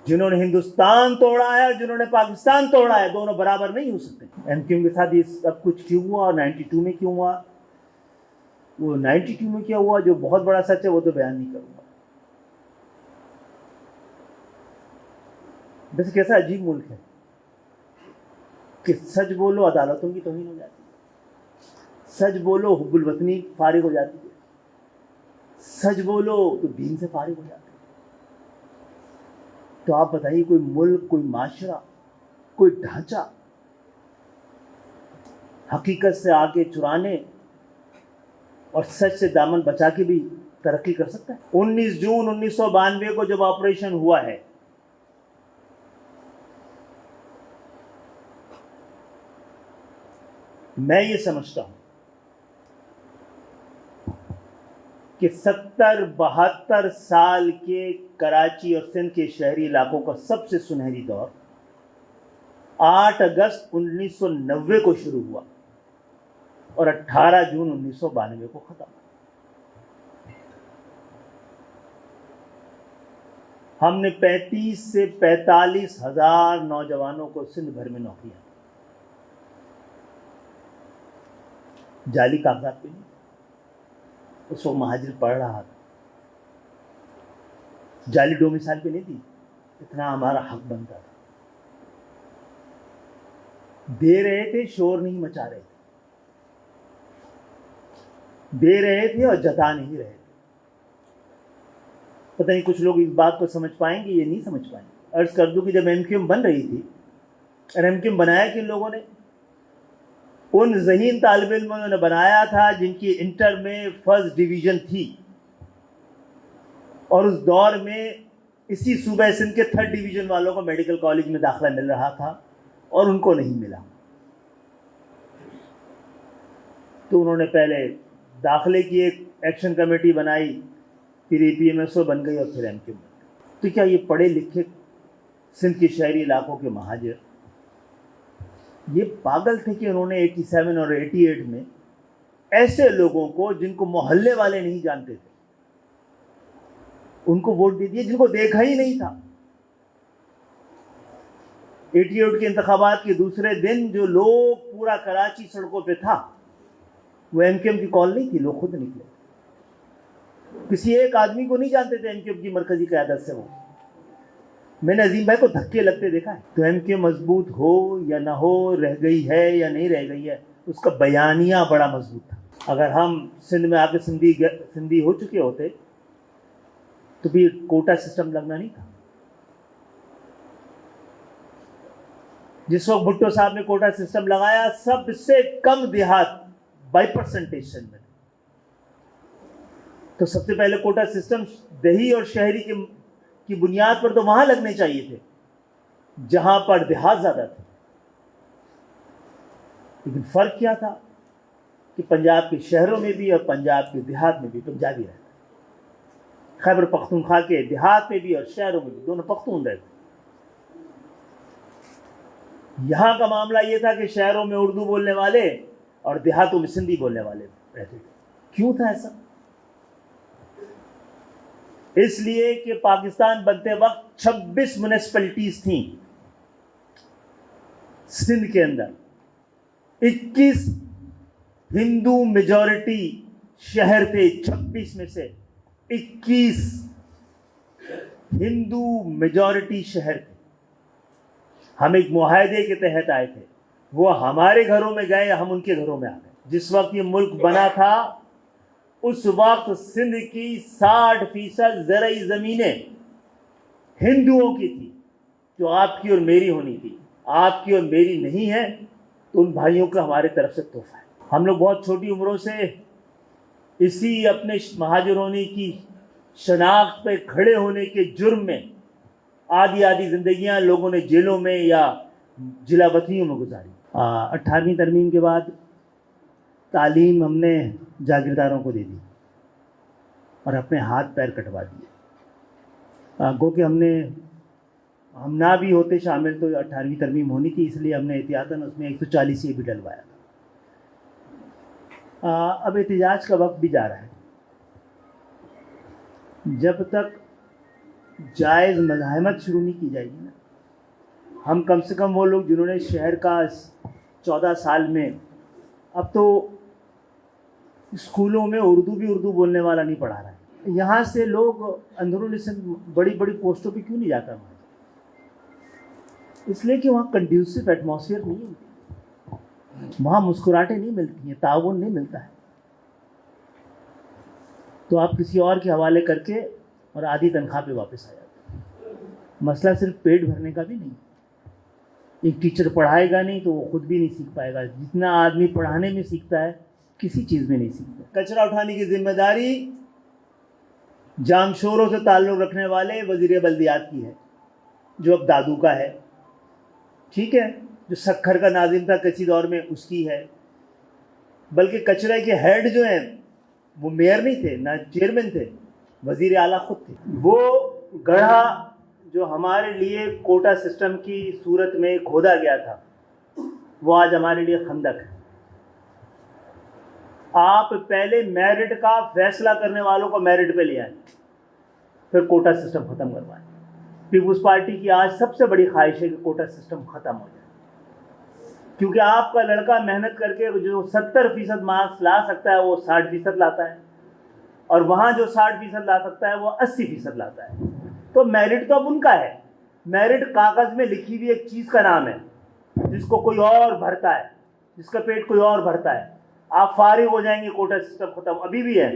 जिन्होंने हिंदुस्तान तोड़ा है और जिन्होंने पाकिस्तान तोड़ा है, दोनों बराबर नहीं हो सकते। एमक्यूएम के साथ ये सब कुछ क्यों हुआ और 92 में क्यों हुआ, वो 92 में क्या हुआ जो बहुत बड़ा सच है वो तो बयान नहीं करूंगा। वैसे कैसा अजीब मुल्क है कि सच बोलो अदालतों की तौहीन हो जाती है, सच बोलो हुब्बुल वतनी फारिग हो जाती है, सच बोलो तो दीन से फारिग हो जाते हैं। तो आप बताइए, कोई मुल्क, कोई माशरा, कोई ढांचा हकीकत से आके चुराने और सच से दामन बचा के भी तरक्की कर सकता है? 19 जून 1992 को जब ऑपरेशन हुआ है, मैं ये समझता हूं कि 70-72 साल के कराची और सिंध के शहरी इलाकों का सबसे सुनहरी दौर 8 अगस्त 1990 को शुरू हुआ और 18 जून 1992 को खत्म। हमने 35 से 45 हजार नौजवानों को सिंध भर में नौकरियां, जाली कागजात पे नहीं, उस वक्त महाजिर पढ़ रहा था, जाली डोमिसाइल पे नहीं थी, इतना हमारा हक बनता था। दे रहे थे, शोर नहीं मचा रहे थे, दे रहे थे और जता नहीं रहे थे। पता नहीं कुछ लोग इस बात को समझ पाएंगे, ये नहीं समझ पाएंगे। अर्ज कर दूं कि जब एमक्यूएम बन रही थी, और एमक्यूएम बनाया किन लोगों ने, उन ज़हीन तालिब इल्मों ने बनाया था जिनकी इंटर में फर्स्ट डिवीजन थी, और उस दौर में इसी सूबे सिंध के 3rd डिवीजन वालों को मेडिकल कॉलेज में दाखिला मिल रहा था और उनको नहीं मिला। तो उन्होंने पहले दाखिले की एक एक्शन कमेटी बनाई, फिर APMSO बन गई और फिर एमक्यूएम बन गई। तो क्या ये पढ़े लिखे सिंध के शहरी इलाकों के महाजिर ये पागल थे कि उन्होंने 87 और 88 में ऐसे लोगों को जिनको मोहल्ले वाले नहीं जानते थे उनको वोट दे दिए, जिनको देखा ही नहीं था। 88 के इंतखाबात के दूसरे दिन जो लोग पूरा कराची सड़कों पे था, वो एमक्यूएम की कॉल नहीं थी, लोग खुद निकले। किसी एक आदमी को नहीं जानते थे एमक्यूएम की मरकजी क़यादत से। वो मैंने अजीम भाई को धक्के लगते देखा है। तो एमक्यूएम मजबूत हो या ना हो, रह गई है या नहीं रह गई है, उसका बयानिया बड़ा मजबूत था। अगर हम सिंध में आके सिंधी हो चुके होते तो भी कोटा सिस्टम लगना नहीं था। जिस वक्त भुट्टो साहब ने कोटा सिस्टम लगाया, सबसे कम देहात बाई परसेंटेज में। तो सबसे पहले कोटा सिस्टम दही और शहरी की बुनियाद पर तो वहां लगने चाहिए थे जहां पर देहात ज्यादा थे। लेकिन फर्क क्या था कि पंजाब के शहरों में भी और पंजाब के देहात में भी पंजाबी रहते, खैबर पख्तूनख्वा के देहात में भी और शहरों में भी दोनों पख्तून रहते। यहां का मामला यह था कि शहरों में उर्दू बोलने वाले और देहातों में सिंधी बोलने वाले रहते थे। क्यों था ऐसा? इसलिए कि पाकिस्तान बनते वक्त 26 म्युनिसिपैलिटीज थी सिंध के अंदर, 21 हिंदू मेजॉरिटी शहर थे। 26 में से 21 हिंदू मेजॉरिटी शहर थे। हम एक मुआहदे के तहत आए थे, वो हमारे घरों में गए, हम उनके घरों में आ गए। जिस वक्त ये मुल्क बना था उस वक्त सिंध की 60% ज़रई ज़मीनें हिंदुओं की थी, जो आपकी और मेरी होनी थी। आपकी और मेरी नहीं है, तो उन भाइयों का हमारे तरफ से तोहफा है। हम लोग बहुत छोटी उम्रों से इसी अपने महाजिर होने की शनाख्त पे खड़े होने के जुर्म में आधी आधी जिंदगियां लोगों ने जेलों में या जिला वतनियों में गुजारी। 18वीं तरमीम के बाद तालीम हमने जागीरदारों को दे दी और अपने हाथ पैर कटवा दिए। गो कि हम ना भी होते शामिल तो 18वीं तरमीम होनी थी, इसलिए हमने एहतियातन उसमें 140 ये भी डलवाया था। अब एहतिजाज का वक्त भी जा रहा है। जब तक जायज़ मज़ाहमत शुरू नहीं की जाएगी ना। हम कम से कम वो लोग जिन्होंने शहर का 14 साल में, अब तो स्कूलों में उर्दू भी उर्दू बोलने वाला नहीं पढ़ा रहा है। यहाँ से लोग अंदरूनी से बड़ी बड़ी पोस्टों पे क्यों नहीं जाता वहाँ? इसलिए कि वहाँ कंड्यूसिव एटमॉस्फेयर नहीं है, वहाँ मुस्कुराहटें नहीं मिलती हैं, ताउन नहीं मिलता है। तो आप किसी और के हवाले करके और आधी तनख्वाह पे वापस आ जाते हैं। मसला सिर्फ पेट भरने का भी नहीं, एक टीचर पढ़ाएगा नहीं तो वो खुद भी नहीं सीख पाएगा। जितना आदमी पढ़ाने में सीखता है किसी चीज़ में नहीं सीखता। कचरा उठाने की जिम्मेदारी जामशोरों से ताल्लुक़ रखने वाले वज़ीर बल्दियात की है, जो अब दादू का है, ठीक है, जो सक्खर का नाजिम था किसी दौर में उसकी है। बल्कि कचरे के हेड जो हैं वो मेयर नहीं थे ना चेयरमैन थे, वज़ीर आला खुद थे। वो गड्ढा जो हमारे लिए कोटा सिस्टम की सूरत में खोदा गया था वो आज हमारे लिए खंदक है। आप पहले मेरिट का फैसला करने वालों को मेरिट पे ले आए, फिर कोटा सिस्टम ख़त्म करवाएं। पीपुल्स पार्टी की आज सबसे बड़ी ख्वाहिश है कि कोटा सिस्टम ख़त्म हो जाए, क्योंकि आपका लड़का मेहनत करके जो 70% मार्क्स ला सकता है वो 60% लाता है, और वहाँ जो 60% ला सकता है वो 80% लाता है। तो मेरिट तो अब उनका है। मेरिट कागज़ में लिखी हुई एक चीज़ का नाम है जिसको कोई और भरता है, जिसका पेट कोई और भरता है। आप फारिग हो जाएंगे, कोटा सिस्टम ख़त्म, अभी भी है।